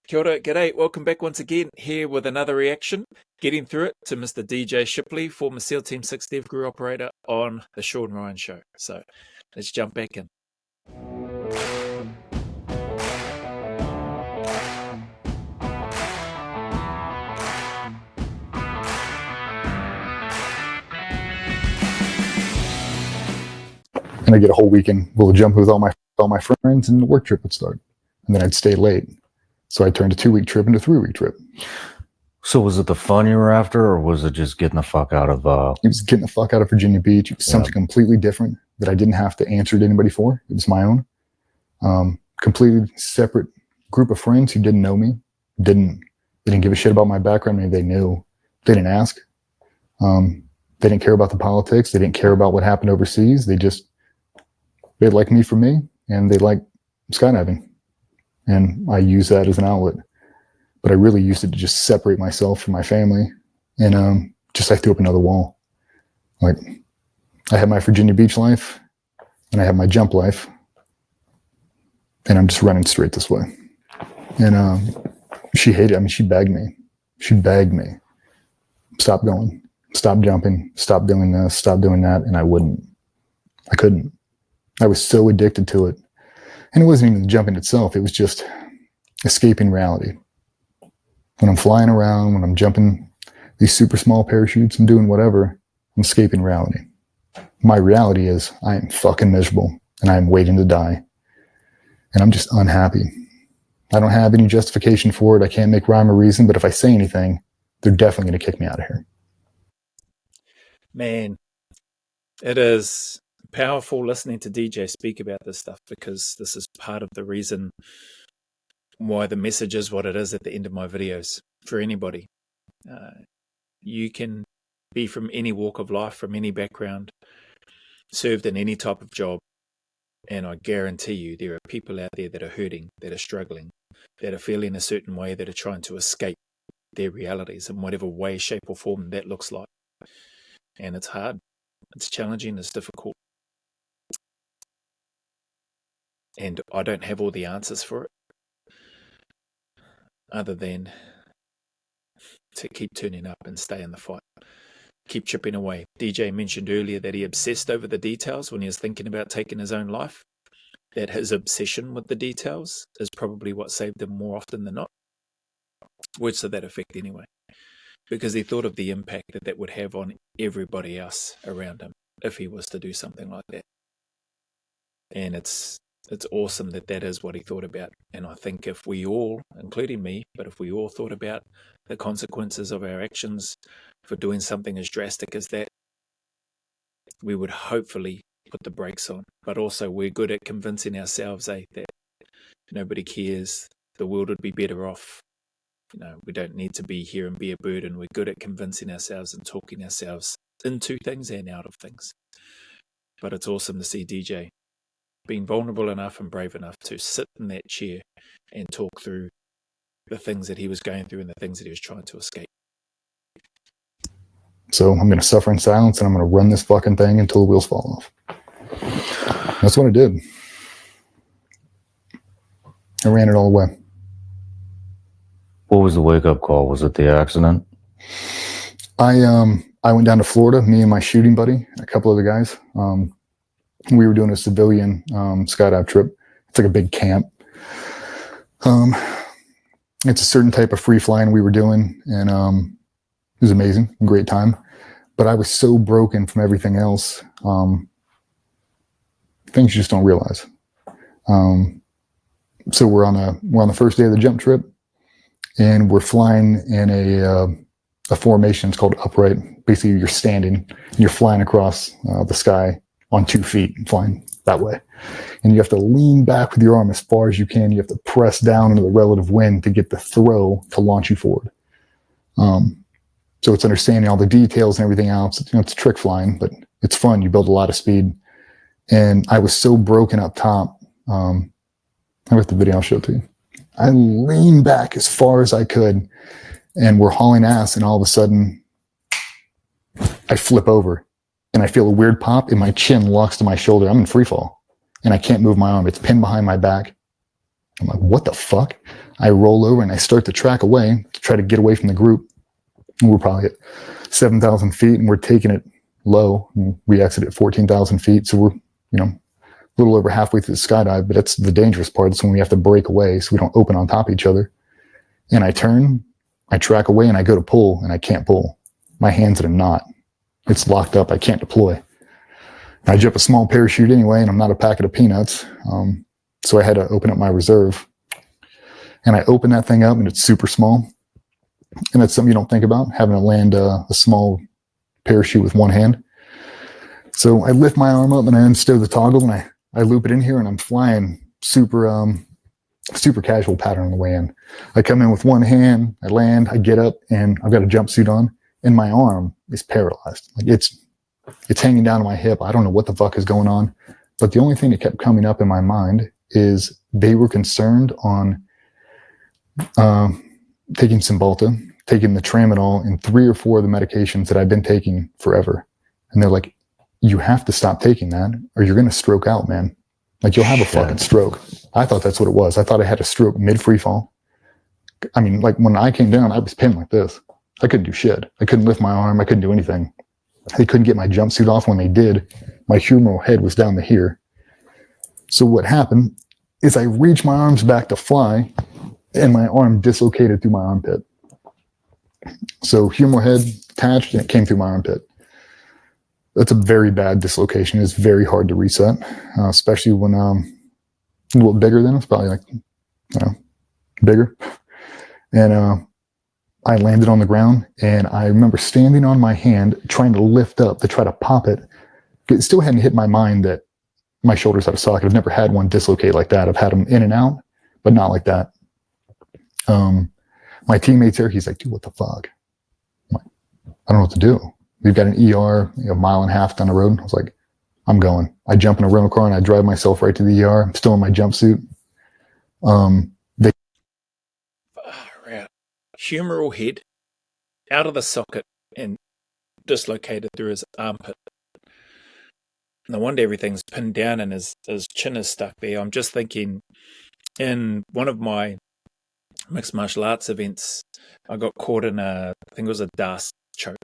Kia ora, g'day, welcome back once again, here with another reaction, getting through it to Mr. DJ Shipley, former SEAL Team 6 DEVGRU operator on the Sean Ryan Show. So, let's jump back in. And I'd get a whole weekend. We'll jump with all my friends, and the work trip would start. And then I'd stay late. So I turned a 2-week trip into a 3-week trip. So was it the fun you were after, or was it just getting the fuck out of... It was getting the fuck out of Virginia Beach. It was something completely different that I didn't have to answer to anybody for. It was my own. Completely separate group of friends who didn't know me. They didn't give a shit about my background. Maybe they knew. They didn't ask. They didn't care about the politics. They didn't care about what happened overseas. They liked me for me, and they liked skydiving. And I use that as an outlet. But I really used it to just separate myself from my family. And I threw up another wall. Like, I had my Virginia Beach life, and I have my jump life. And I'm just running straight this way. And she hated it. I mean, she begged me. She begged me. Stop going. Stop jumping. Stop doing this. Stop doing that. And I wouldn't. I couldn't. I was so addicted to it. And it wasn't even the jumping itself. It was just escaping reality. When I'm flying around, when I'm jumping these super small parachutes and doing whatever, I'm escaping reality. My reality is I am fucking miserable and I am waiting to die. And I'm just unhappy. I don't have any justification for it. I can't make rhyme or reason, but if I say anything, they're definitely going to kick me out of here. Man, it is powerful listening to DJ speak about this stuff, because this is part of the reason why the message is what it is at the end of my videos for anybody. You can be from any walk of life, from any background, served in any type of job, and I guarantee you there are people out there that are hurting, that are struggling, that are feeling a certain way, that are trying to escape their realities in whatever way, shape or form that looks like. And it's hard, it's challenging, it's difficult. And I don't have all the answers for it, other than to keep turning up and stay in the fight. Keep chipping away. DJ mentioned earlier that he obsessed over the details when he was thinking about taking his own life. That his obsession with the details is probably what saved him more often than not. Words to that effect anyway. Because he thought of the impact that that would have on everybody else around him if he was to do something like that. And it's awesome that that is what he thought about. And I think if we all, including me, but if we all thought about the consequences of our actions for doing something as drastic as that, we would hopefully put the brakes on. But also we're good at convincing ourselves that nobody cares, the world would be better off. We don't need to be here and be a burden. We're good at convincing ourselves and talking ourselves into things and out of things. But it's awesome to see DJ being vulnerable enough and brave enough to sit in that chair and talk through the things that he was going through and the things that he was trying to escape. So I'm going to suffer in silence, and I'm going to run this fucking thing until the wheels fall off. That's what I did. I ran it all the way. What was the wake-up call? Was it the accident? I went down to Florida, me and my shooting buddy, and a couple other guys. We were doing a civilian skydive trip. It's like a big camp. It's a certain type of free flying we were doing, and it was amazing, great time. But I was so broken from everything else, things you just don't realize. So we're on the first day of the jump trip, and we're flying in a formation. It's called upright. Basically, you're standing and you're flying across the sky on 2 feet and flying that way. And you have to lean back with your arm as far as you can. You have to press down into the relative wind to get the throw to launch you forward. So it's understanding all the details and everything else. It's trick flying, but it's fun. You build a lot of speed. And I was so broken up top. I got the video, I'll show it to you. I leaned back as far as I could, and we're hauling ass, and all of a sudden I flip over. And I feel a weird pop, and my chin locks to my shoulder. I'm in free fall, and I can't move my arm. It's pinned behind my back, I'm like, what the fuck? I roll over and I start to track away to try to get away from the group. And we're probably at 7,000 feet and we're taking it low. And we exit at 14,000 feet. So we're, a little over halfway through the skydive, but that's the dangerous part. It's when we have to break away so we don't open on top of each other. And I turn, I track away and I go to pull and I can't pull. My hand's in a knot. It's locked up. I can't deploy. I jump a small parachute anyway, and I'm not a packet of peanuts. So I had to open up my reserve. And I open that thing up, and it's super small. And that's something you don't think about, having to land a small parachute with one hand. So I lift my arm up, and I unstow the toggle, and I loop it in here, and I'm flying super casual pattern on the way in. I come in with one hand, I land, I get up, and I've got a jumpsuit on, and my arm is paralyzed. Like it's hanging down to my hip. I don't know what the fuck is going on. But the only thing that kept coming up in my mind is they were concerned on taking Cymbalta, taking the tramadol, and 3 or 4 of the medications that I've been taking forever. And they're like, you have to stop taking that or you're going to stroke out, man. Like you'll have a fucking stroke. I thought that's what it was. I thought I had a stroke mid-free fall. I mean, like when I came down, I was pinned like this. I couldn't do shit. I couldn't lift my arm. I couldn't do anything. They couldn't get my jumpsuit off. When they did, my humeral head was down to here. So what happened is I reached my arms back to fly and my arm dislocated through my armpit. So humeral head attached and it came through my armpit. That's a very bad dislocation. It's very hard to reset, especially when a little bigger than it's probably like bigger. And I landed on the ground, and I remember standing on my hand, trying to lift up to try to pop it. It still hadn't hit my mind that my shoulder's out of socket. I've never had one dislocate like that. I've had them in and out, but not like that. My teammate's there. He's like, dude, what the fuck? I'm like, I don't know what to do. We've got an ER a mile and a half down the road. I was like, I'm going. I jump in a rental car and I drive myself right to the ER. I'm still in my jumpsuit. Humeral head out of the socket and dislocated through his armpit. No wonder everything's pinned down and his chin is stuck there. I'm just thinking, in one of my mixed martial arts events, I got caught in I think it was a DAS choke,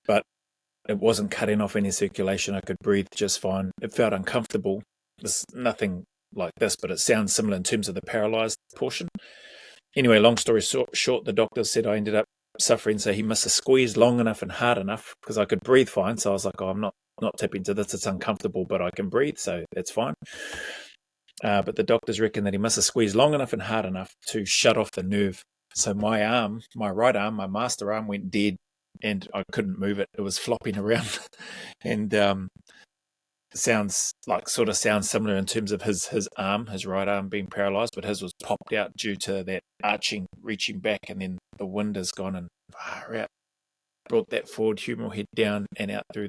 but it wasn't cutting off any circulation. I could breathe just fine. It felt uncomfortable. There's nothing like this, but it sounds similar in terms of the paralyzed portion. Anyway, long story short, the doctor said I ended up suffering, so he must have squeezed long enough and hard enough because I could breathe fine. So I was like, oh, I'm not tipping to this. It's uncomfortable, but I can breathe, so that's fine. But the doctors reckon that he must have squeezed long enough and hard enough to shut off the nerve. So my arm, my right arm, my master arm went dead, and I couldn't move it. It was flopping around, and sounds similar in terms of his arm, his right arm being paralyzed, but his was popped out due to that arching, reaching back, and then the wind has gone and brought that forward humeral head down and out through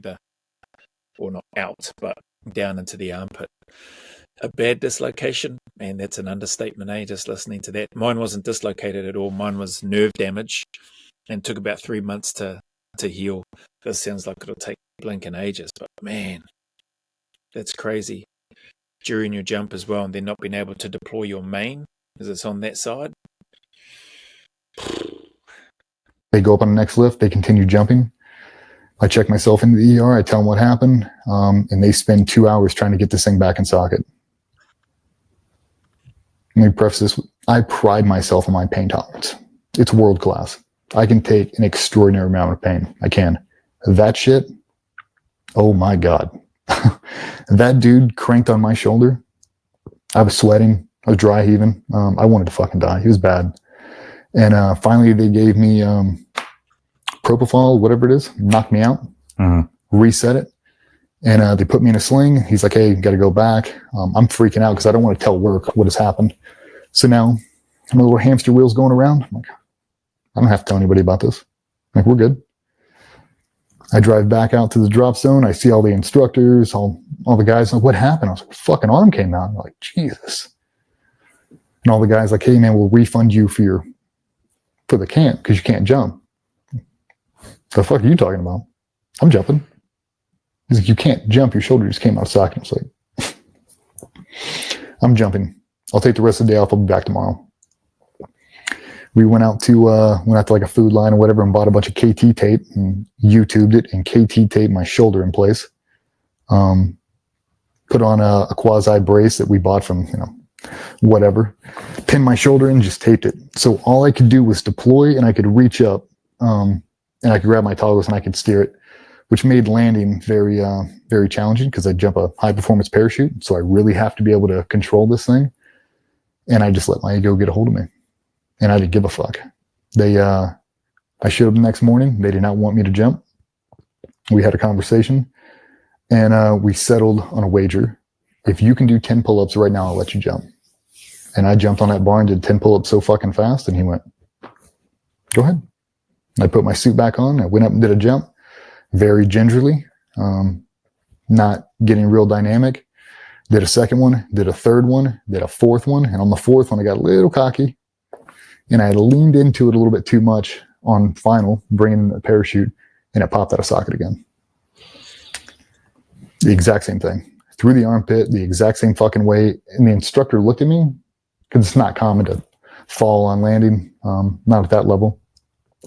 or not out, but down into the armpit. A bad dislocation, man, that's an understatement, just listening to that. Mine wasn't dislocated at all. Mine was nerve damage and took about 3 months to heal. This sounds like it'll take blinking ages, but man, that's crazy. During your jump as well, and then not being able to deploy your main because it's on that side. They go up on the next lift. They continue jumping. I check myself into the ER. I tell them what happened, and they spend 2 hours trying to get this thing back in socket. Let me preface this. I pride myself on my pain tolerance. It's world class. I can take an extraordinary amount of pain. I can. That shit, oh my God. That dude cranked on my shoulder. I was sweating. I was dry heaving. I wanted to fucking die. He was bad. And finally they gave me propofol, whatever it is, knocked me out, reset it. And they put me in a sling. He's like, hey, you got to go back. I'm freaking out because I don't want to tell work what has happened. So now my little hamster wheel's going around. I'm like, I don't have to tell anybody about this. I'm like, we're good. I drive back out to the drop zone. I see all the instructors, all the guys. Like, what happened? I was like, fucking arm came out. I'm like, Jesus. And all the guys like, hey, man, we'll refund you for the camp because you can't jump. The fuck are you talking about? I'm jumping. He's like, you can't jump. Your shoulder just came out of socket. I was like, I'm jumping. I'll take the rest of the day off. I'll be back tomorrow. We went out to like a food line or whatever and bought a bunch of KT tape and YouTubed it and KT taped my shoulder in place. Put on a quasi brace that we bought from, whatever. Pinned my shoulder in, just taped it. So all I could do was deploy and I could reach up and I could grab my toggles and I could steer it, which made landing very, very challenging because I jump a high performance parachute. So I really have to be able to control this thing. And I just let my ego get a hold of me. And I didn't give a fuck. I showed up the next morning. They did not want me to jump. We had a conversation and we settled on a wager. If you can do 10 pull-ups right now, I'll let you jump. And I jumped on that bar and did 10 pull-ups so fucking fast. And he went, go ahead. I put my suit back on. I went up and did a jump very gingerly, not getting real dynamic. Did a second one, did a third one, did a fourth one. And on the fourth one, I got a little cocky. And I leaned into it a little bit too much on final, bringing in the parachute, and it popped out of socket again. The exact same thing. Through the armpit, the exact same fucking way. And the instructor looked at me, because it's not common to fall on landing, not at that level.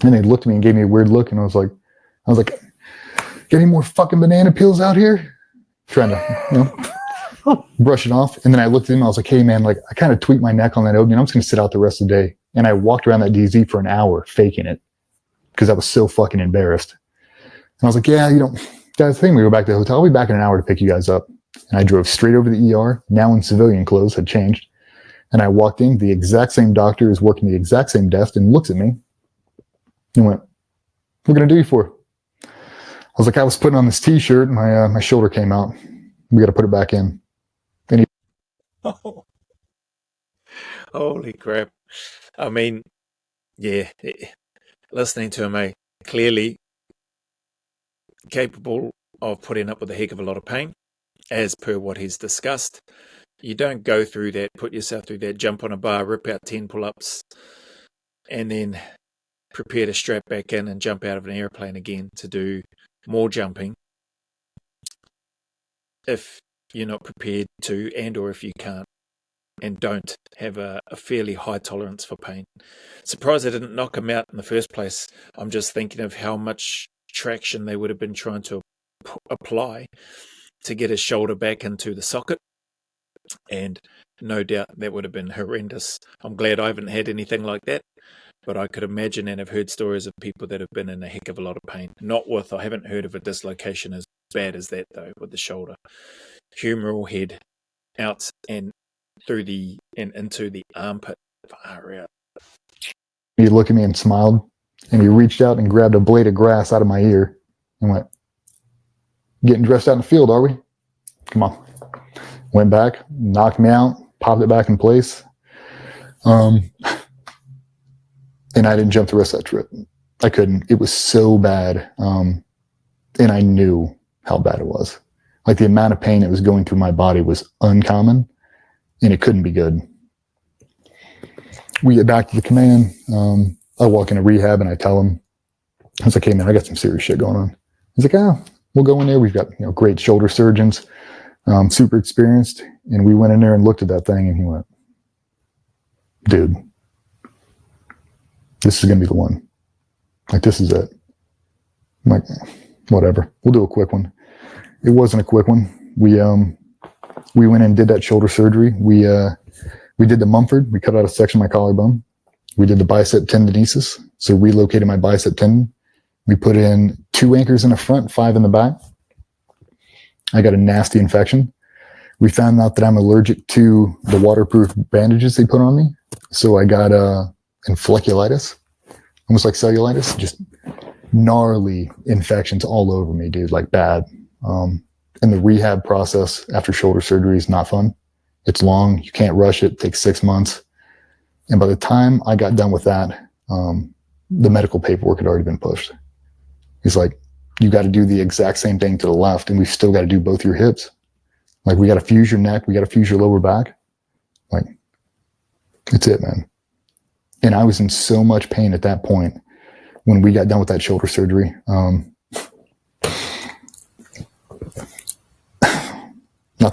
And they looked at me and gave me a weird look, and I was like, get any more fucking banana peels out here? Trying to, brush it off. And then I looked at him, I was like, hey man, I kind of tweaked my neck on that opening. I'm just going to sit out the rest of the day. And I walked around that DZ for an hour faking it because I was so fucking embarrassed. And I was like, yeah, guys, I think we go back to the hotel. I'll be back in an hour to pick you guys up. And I drove straight over the ER, now in civilian clothes, had changed. And I walked in, the exact same doctor is working the exact same desk and looks at me and went, what are we going to do you for? I was like, I was putting on this t-shirt and my shoulder came out. We got to put it back in. And Oh, holy crap. I mean, yeah, listening to him, clearly capable of putting up with a heck of a lot of pain, as per what he's discussed. You don't go through that, put yourself through that, jump on a bar, rip out 10 pull-ups, and then prepare to strap back in and jump out of an airplane again to do more jumping if you're not prepared to, and or if you can't and don't have a fairly high tolerance for pain. Surprised I didn't knock him out in the first place. I'm just thinking of how much traction they would have been trying to apply to get his shoulder back into the socket, and no doubt that would have been horrendous. I'm glad I haven't had anything like that, but I could imagine and have heard stories of people that have been in a heck of a lot of pain. I haven't heard of a dislocation as bad as that though, with the shoulder. Humeral head out and through and into the armpit. Far out. he looked at me and smiled, and he reached out and grabbed a blade of grass out of my ear and went, getting dressed out in the field, are we? Come on. Went back, knocked me out, popped it back in place. And I didn't jump the rest of that trip. I couldn't. It was so bad. And I knew how bad it was. Like, the amount of pain that was going through my body was uncommon, and it couldn't be good. We get back to the command. I walk into rehab and I tell him, I was like, hey man, I got some serious shit going on. He's like, we'll go in there. We've got, great shoulder surgeons, super experienced. And we went in there and looked at that thing, and he went, dude, this is going to be the one. Like, this is it. I'm like, whatever. We'll do a quick one. It wasn't a quick one. We went and did that shoulder surgery. We did the Mumford. We cut out a section of my collarbone. We did the bicep tendinosis. So relocated my bicep tendon. We put in 2 anchors in the front, 5 in the back. I got a nasty infection. We found out that I'm allergic to the waterproof bandages they put on me. So I got folliculitis, almost like cellulitis, just gnarly infections all over me, dude, like bad. And the rehab process after shoulder surgery is not fun. It's long. You can't rush it. It takes 6 months. And by the time I got done with that, the medical paperwork had already been pushed. He's like, you got to do the exact same thing to the left, and we've still got to do both your hips. Like, we got to fuse your neck. We got to fuse your lower back. Like, that's it, man. And I was in so much pain at that point when we got done with that shoulder surgery. Not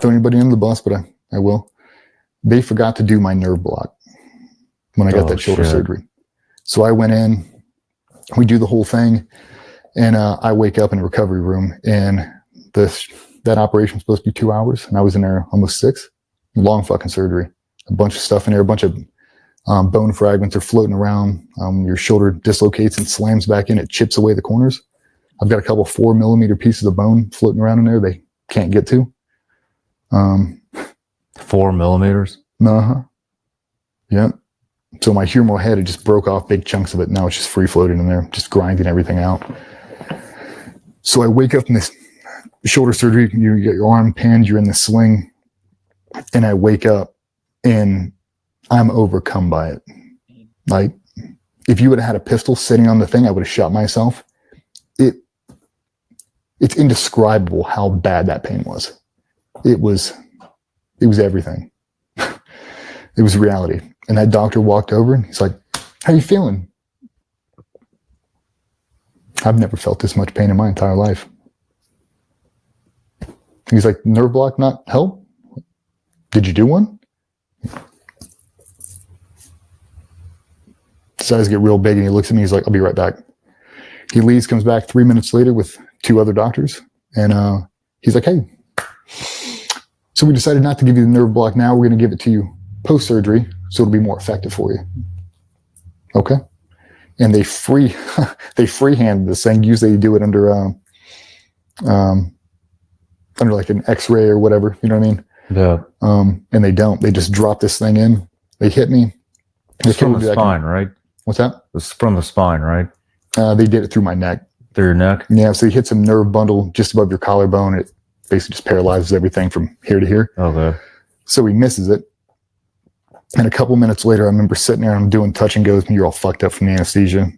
throwing anybody under the bus, but I will. they forgot to do my nerve block when I got that shoulder surgery. So I went in, we do the whole thing, and I wake up in a recovery room, and that operation was supposed to be 2 hours, and I was in there almost 6. Long fucking surgery. A bunch of stuff in there, a bunch of bone fragments are floating around. Your shoulder dislocates and slams back in. It chips away the corners. I've got a couple 4 millimeter pieces of bone floating around in there they can't get to. 4 millimeters? Uh-huh. Yep. So my humeral head, it just broke off big chunks of it. Now it's just free floating in there, just grinding everything out. So I wake up in this shoulder surgery. You get your arm pinned, you're in the sling, and I wake up and I'm overcome by it. Like, if you would have had a pistol sitting on the thing, I would have shot myself. It's indescribable how bad that pain was. It was everything. It was reality. And that doctor walked over and he's like, "How you feeling?" I've never felt this much pain in my entire life. He's like, "Nerve block not help? Did you do one?" His eyes get real big and he looks at me. He's like, "I'll be right back." He leaves, comes back 3 minutes later with 2 other doctors. And he's like, "Hey, so we decided not to give you the nerve block now. We're going to give it to you post-surgery so it'll be more effective for you." Okay. And they freehand this thing. Usually you do it under like an x-ray or whatever. You know what I mean? Yeah. And they don't. They just drop this thing in. They hit me. It's from the spine, right? What's that? It's from the spine, right? They did it through my neck. Through your neck? Yeah, so you hit some nerve bundle just above your collarbone. It basically just paralyzes everything from here to here. Okay. So he misses it. And a couple minutes later, I remember sitting there and I'm doing touch and goes, and you're all fucked up from the anesthesia.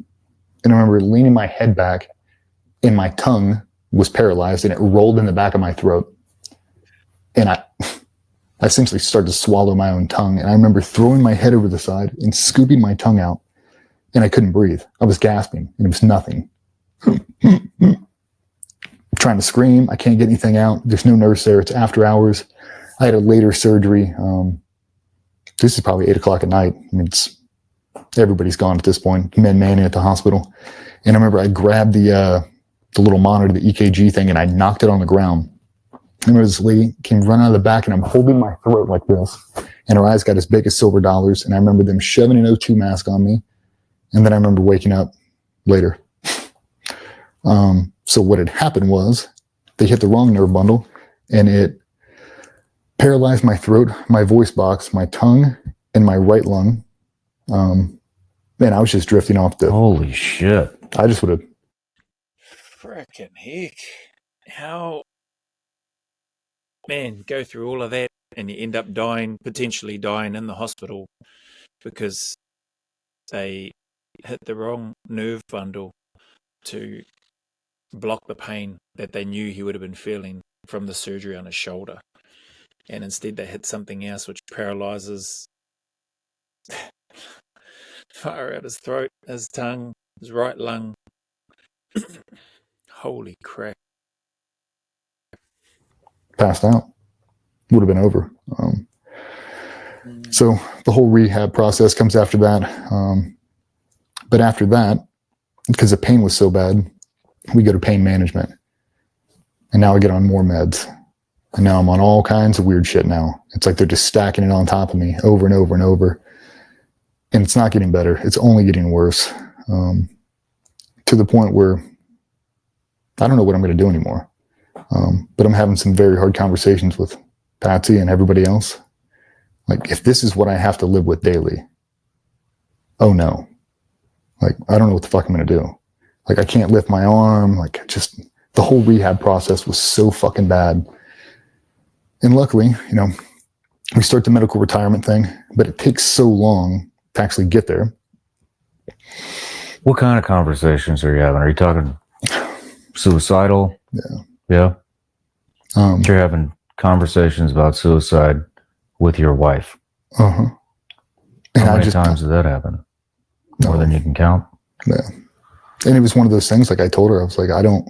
And I remember leaning my head back and my tongue was paralyzed and it rolled in the back of my throat. And I essentially started to swallow my own tongue. And I remember throwing my head over the side and scooping my tongue out. And I couldn't breathe. I was gasping and it was nothing. Trying to scream. I can't get anything out. There's no nurse there. It's after hours. I had a later surgery. This is probably 8 o'clock at night. I mean, everybody's gone at this point. Men manning at the hospital. And I remember I grabbed the little monitor, the EKG thing, and I knocked it on the ground. I remember this lady came running out of the back and I'm holding my throat like this. And her eyes got as big as silver dollars. And I remember them shoving an O2 mask on me. And then I remember waking up later. So what had happened was they hit the wrong nerve bundle and it paralyzed my throat, my voice box, my tongue, and my right lung. Man, I was just drifting off the... Holy shit. I just would have... Frickin' heck. How... Man, go through all of that and you end up potentially dying in the hospital because they hit the wrong nerve bundle to block the pain that they knew he would have been feeling from the surgery on his shoulder. And instead they hit something else which paralyzes far out his throat, his tongue, his right lung. Holy crap. Passed out. Would have been over. So the whole rehab process comes after that. But after that, because the pain was so bad, we go to pain management. And now I get on more meds. And now I'm on all kinds of weird shit now. It's like they're just stacking it on top of me over and over and over. And it's not getting better. It's only getting worse. To the point where I don't know what I'm going to do anymore. But I'm having some very hard conversations with Patsy and everybody else. Like, if this is what I have to live with daily, oh no. Like, I don't know what the fuck I'm going to do. Like, I can't lift my arm. Like, just the whole rehab process was so fucking bad. And luckily, you know, we start the medical retirement thing, but it takes so long to actually get there. What kind of conversations are you having? Are you talking suicidal? Yeah. Yeah. You're having conversations about suicide with your wife. Uh-huh. How many times did that happen? More than you can count? Yeah. And it was one of those things, like I told her, I was like, I don't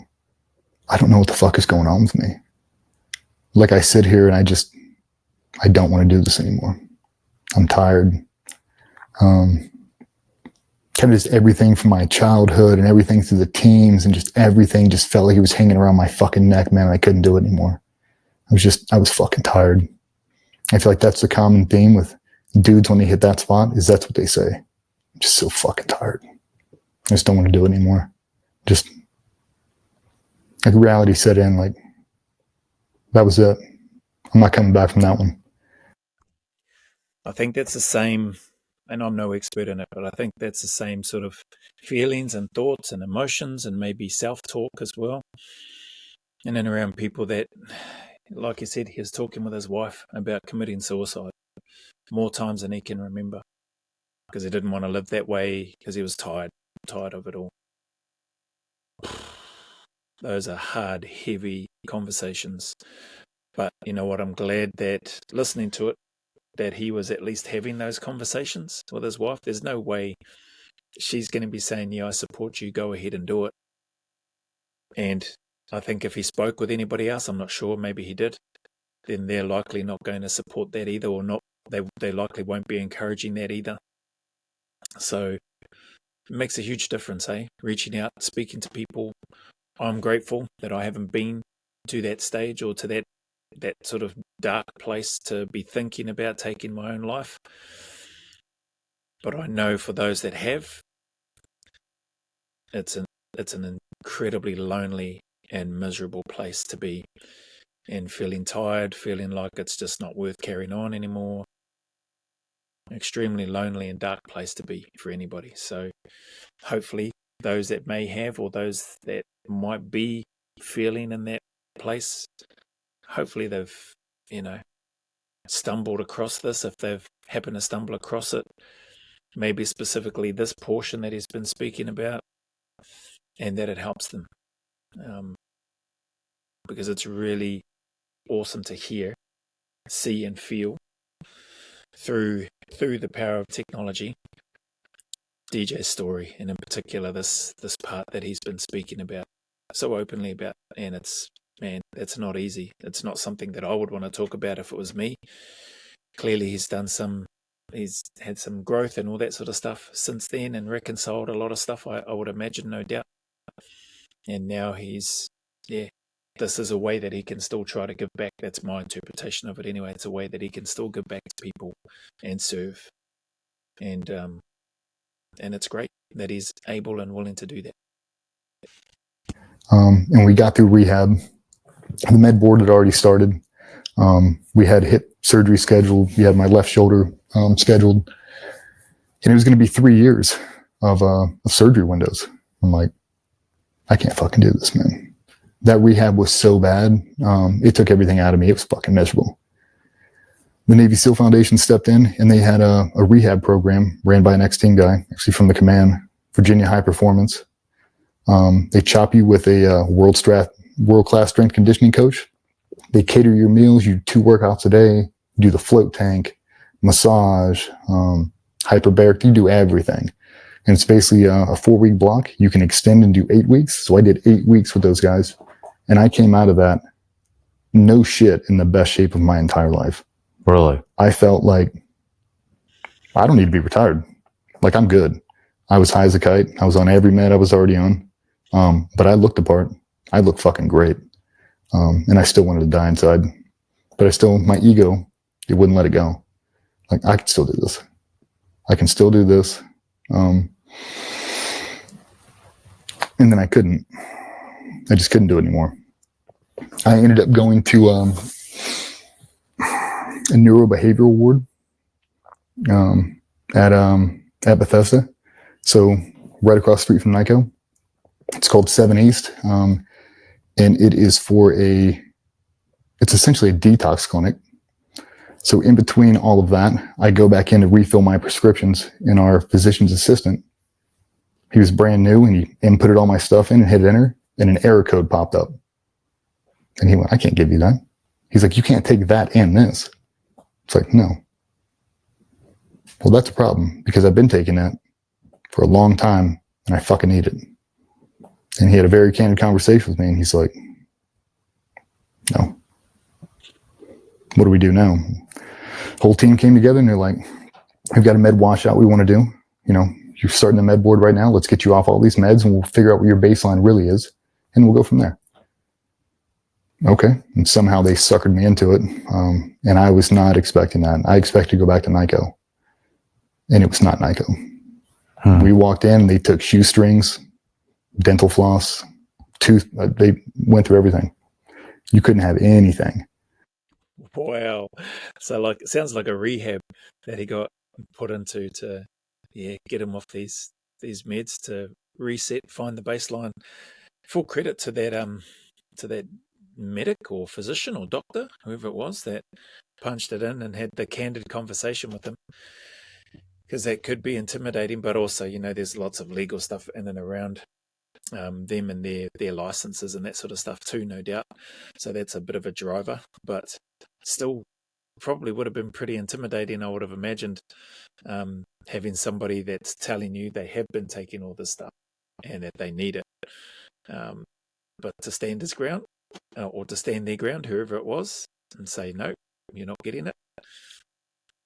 know what the fuck is going on with me. Like, I sit here and I don't want to do this anymore. I'm tired. Kind of just everything from my childhood and everything through the teams and just everything just felt like it was hanging around my fucking neck, man. I couldn't do it anymore. I was fucking tired. I feel like that's the common theme with dudes when they hit that spot, is that's what they say. I'm just so fucking tired. I just don't want to do it anymore. Just like reality set in, like that was it. I'm not coming back from that one. I think that's the same, and I'm no expert in it, but I think that's the same sort of feelings and thoughts and emotions and maybe self-talk as well. And then around people that, like he said, he was talking with his wife about committing suicide more times than he can remember because he didn't want to live that way because he was tired of it all. Those are hard, heavy conversations. But you know what? I'm glad that listening to it, that he was at least having those conversations with his wife. There's no way she's going to be saying, yeah, I support you, go ahead and do it. And I think if he spoke with anybody else, I'm not sure, maybe he did, then they're likely not going to support that either, or not. They likely won't be encouraging that either. So it makes a huge difference, reaching out, speaking to people. I'm grateful that I haven't been to that stage or to that sort of dark place to be thinking about taking my own life. But I know for those that have, it's an incredibly lonely and miserable place to be, and feeling tired, feeling like it's just not worth carrying on anymore. Extremely lonely and dark place to be for anybody. So hopefully those that may have, or those that might be feeling in that place, hopefully they've, stumbled across this, if they've happened to stumble across it, maybe specifically this portion that he's been speaking about, and that it helps them. Because it's really awesome to hear, see and feel through the power of technology, DJ's story, and in particular this part that he's been speaking about so openly about. And it's not easy. It's not something that I would want to talk about if it was me. Clearly he's had some growth and all that sort of stuff since then, and reconciled a lot of stuff, I would imagine, no doubt. And now this is a way that he can still try to give back. That's my interpretation of it anyway. It's a way that he can still give back to people and serve. And it's great that he's able and willing to do that. And we got through rehab. The med board had already started. We had hip surgery scheduled. We had my left shoulder scheduled. And it was going to be 3 years of surgery windows. I'm like, I can't fucking do this, man. That rehab was so bad. It took everything out of me. It was fucking miserable. The Navy SEAL Foundation stepped in, and they had a rehab program ran by an ex-team guy, actually from the command, Virginia High Performance. They chop you with a world-class strength conditioning coach. They cater your meals. You do 2 workouts a day. You do the float tank, massage, hyperbaric. You do everything. And it's basically a 4-week block. You can extend and do 8 weeks. So I did 8 weeks with those guys. And I came out of that, no shit, in the best shape of my entire life. Really? I felt like I don't need to be retired. Like, I'm good. I was high as a kite. I was on every med I was already on. But I looked the part. I looked fucking great. And I still wanted to die inside. But my ego, it wouldn't let it go. Like, I can still do this. I can still do this. And then I couldn't. I just couldn't do it anymore. I ended up going to a neurobehavioral ward at Bethesda. So right across the street from NICO. It's called 7 East. And it is it's essentially a detox clinic. So in between all of that, I go back in to refill my prescriptions, and our physician's assistant, he was brand new, and he inputted all my stuff in and hit enter, and an error code popped up. And he went, I can't give you that. He's like, you can't take that and this. It's like, no. Well, that's a problem, because I've been taking that for a long time, and I fucking need it. And he had a very candid conversation with me, and he's like, no. What do we do now? Whole team came together, and they're like, we've got a med washout we want to do. You know, you're starting the med board right now. Let's get you off all these meds and we'll figure out what your baseline really is. And we'll go from there. Okay. And somehow they suckered me into it. And I was not expecting that. I expected to go back to NICO. And it was not NICO. We walked in, they took shoestrings, dental floss, they went through everything. You couldn't have anything. Wow. So like, it sounds like a rehab that he got put into to, get him off these meds to reset, find the baseline. Full credit to that medic or physician or doctor, whoever it was, that punched it in and had the candid conversation with him. Because that could be intimidating, but also, there's lots of legal stuff in and around them and their licenses and that sort of stuff too, no doubt. So that's a bit of a driver, but still probably would have been pretty intimidating, I would have imagined, having somebody that's telling you they have been taking all this stuff and that they need it. But to stand his ground, or to stand their ground, whoever it was, and say, no, you're not getting it.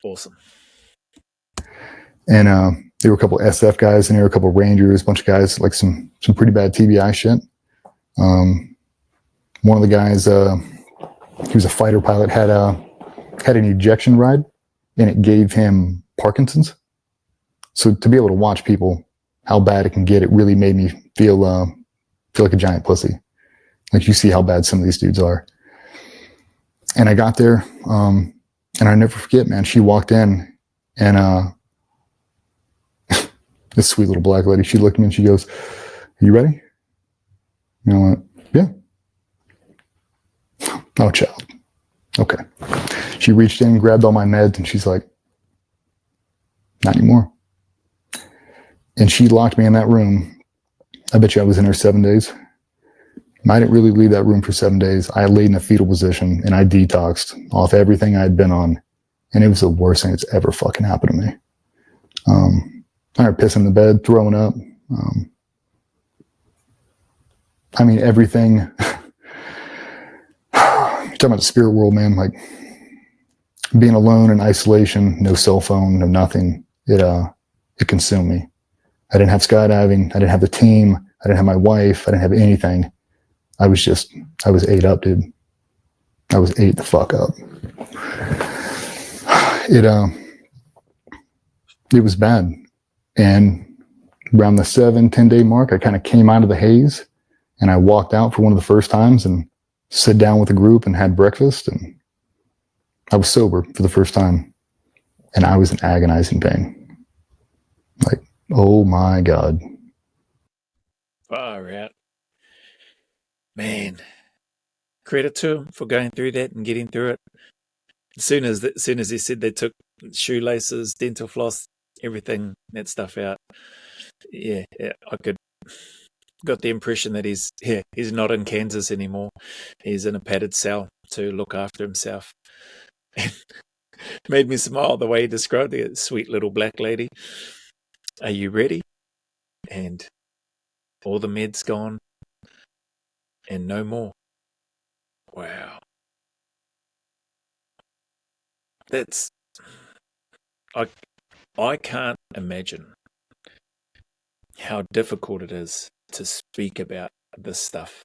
Awesome. And there were a couple of SF guys in there, a couple of Rangers, a bunch of guys, like some pretty bad TBI shit. One of the guys, he was a fighter pilot, had an ejection ride, and it gave him Parkinson's. So to be able to watch people, how bad it can get, it really made me feel like a giant pussy. Like, you see how bad some of these dudes are. And I got there, and I never forget, man, she walked in, and this sweet little black lady, she looked at me and she goes, "Are you ready?" And I went, "Yeah." "Oh, child." Okay. She reached in, grabbed all my meds, and she's like, "Not anymore." And she locked me in that room. I bet you I was in there 7 days. I didn't really leave that room for 7 days. I laid in a fetal position and I detoxed off everything I'd been on. And it was the worst thing that's ever fucking happened to me. I started pissing in the bed, throwing up. I mean, everything. You're talking about the spirit world, man. Like, being alone in isolation, no cell phone, no nothing. It consumed me. I didn't have skydiving. I didn't have the team. I didn't have my wife. I didn't have anything. I was ate up, dude. I was ate the fuck up. It was bad. And around the 7-10 day mark, I kind of came out of the haze and I walked out for one of the first times and sat down with a group and had breakfast, and I was sober for the first time, and I was in agonizing pain. Like, oh my God. Far out. Man, credit to him for going through that and getting through it. As soon as he said they took shoelaces, dental floss, everything, that stuff out, I got the impression that he's not in Kansas anymore. He's in a padded cell to look after himself. Made me smile the way he described the sweet little black lady. "Are you ready?" And all the meds gone and no more. Wow. That's, I can't imagine how difficult it is to speak about this stuff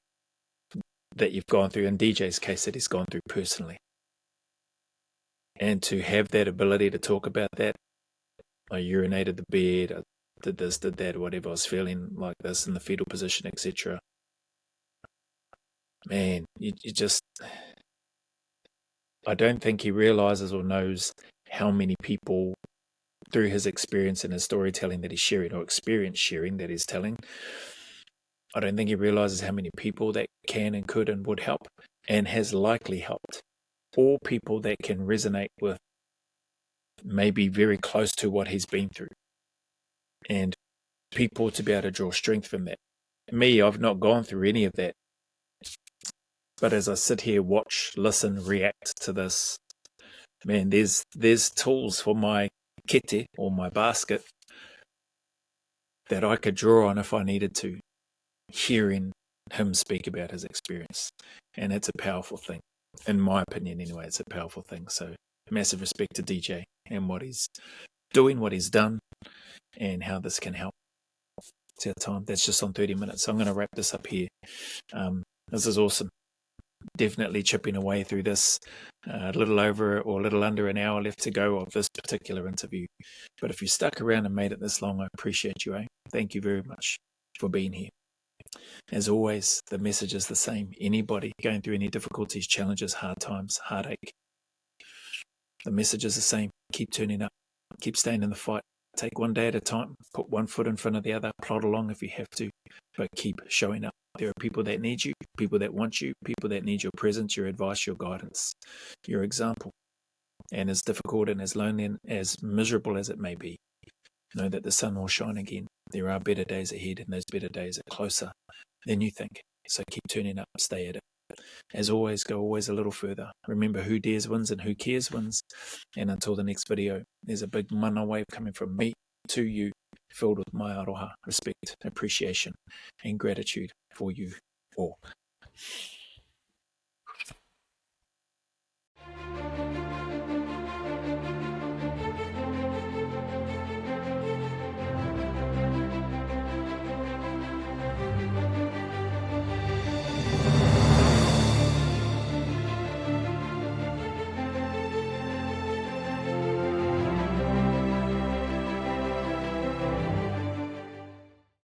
that you've gone through, in DJ's case, that he's gone through personally. And to have that ability to talk about that. I urinated the bed, I did this, did that, whatever, I was feeling like this in the fetal position, etc. Man, you just, I don't think he realizes or knows how many people, through his experience and his storytelling that he's sharing, or experience sharing that he's telling, I don't think he realizes how many people that can and could and would help, and has likely helped. All people that can resonate with, maybe very close to what he's been through, and people to be able to draw strength from that. Me, I've not gone through any of that, but as I sit here, watch, listen, react to this, man, there's tools for my kete, or my basket, that I could draw on if I needed to, hearing him speak about his experience. And it's a powerful thing. In my opinion, anyway, it's a powerful thing. So massive respect to DJ and what he's doing what he's done and how this can help. It's our time. That's just on 30 minutes. So I'm going to wrap this up here. This is awesome. Definitely chipping away through this. A little over or a little under an hour left to go of this particular interview. But if you stuck around and made it this long, I appreciate you. Thank you very much for being here. As always, the message is the same. Anybody going through any difficulties, challenges, hard times, heartache, the message is the same. Keep turning up. Keep staying in the fight. Take one day at a time. Put one foot in front of the other. Plod along if you have to. But keep showing up. There are people that need you, people that want you, people that need your presence, your advice, your guidance, your example. And as difficult and as lonely and as miserable as it may be, know that the sun will shine again. There are better days ahead, and those better days are closer than you think. So keep turning up, stay at it. As always, go always a little further. Remember, who dares wins and who cares wins. And until the next video, there's a big mana wave coming from me to you, filled with my aroha, respect, appreciation, and gratitude for you all.